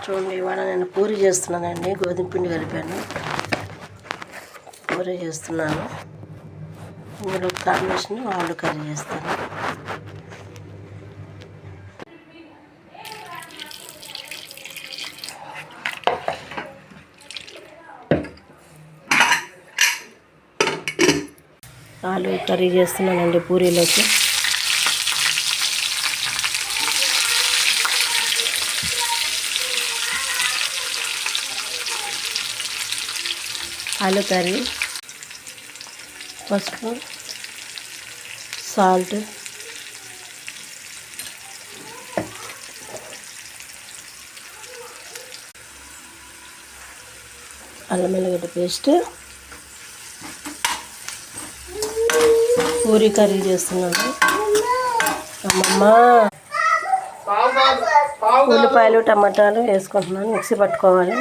చూడండి, ఇవాళ నేను పూరి చేస్తున్నానండి. గోధుమ పిండి కలిపాను, పూరి చేస్తున్నాను. ఇందులో కాంబినేషన్ ఆలు కర్రీ చేస్తాను. ఆలు కర్రీ చేస్తున్నానండి పూరీలోకి. ఆలు కర్రీ, పసుపు, సాల్ట్, అల్లం వెల్లిగడ్డ పేస్ట్. పూరీ కర్రీ చేస్తున్నాను. అమ్మమ్మ ఉల్లిపాయలు టమాటాలు వేసుకుంటున్నాను, మిక్సీ పట్టుకోవాలి.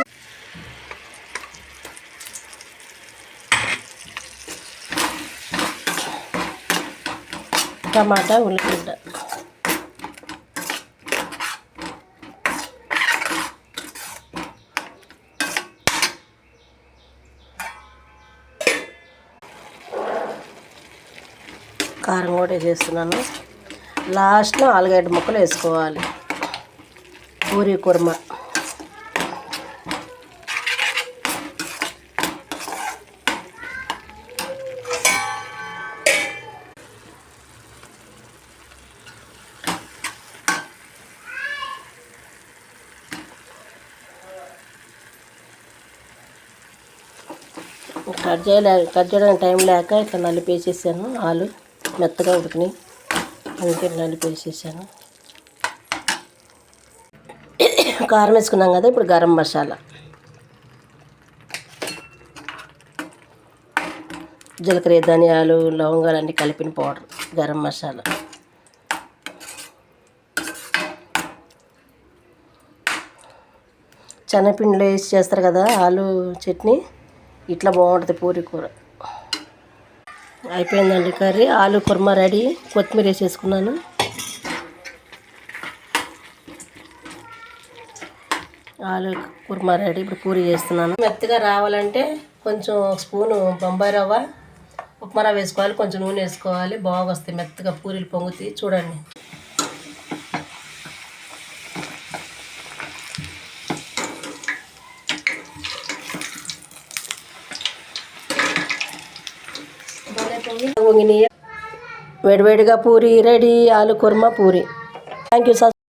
టమాటా, ఉల్లిగడ్డ, కారం కూడా వేసేస్తున్నాను. లాస్ట్లో ఆలుగడ్డ ముక్కలు వేసుకోవాలి. పూరీ కుర్మా. కట్ చేయడానికి టైం లేక ఇట్లా నలిపేసేసాను. ఆలు మెత్తగా ఉడికినాయి, అందుకే నలిపేసేసాను. కారం వేసుకున్నాం కదా, ఇప్పుడు గరం మసాలా, జీలకర్ర, ధనియాలు, లవంగాలు అన్నీ కలిపిన పౌడర్, గరం మసాలా, శనగపిండిలో వేసి చేస్తారు కదా ఆలు చట్నీ, ఇట్లా బాగుంటుంది పూరీ కూర. అయిపోయిందండి కర్రీ. ఆలు కుర్మా రెడీ. కొత్తిమీర వేసేసుకున్నాను. ఆలు కుర్మా రెడీ. ఇప్పుడు పూరీ చేస్తున్నాను. మెత్తగా రావాలంటే కొంచెం స్పూను బొంబాయి రవ్వ, ఉప్మా రవ్వ వేసుకోవాలి, కొంచెం నూనె వేసుకోవాలి. బాగా వస్తాయి మెత్తగా పూరీలు పొంగుతాయి. చూడండి. వేడివేడిగా పూరి రెడీ. ఆలు కుర్మా పూరి. Thank you.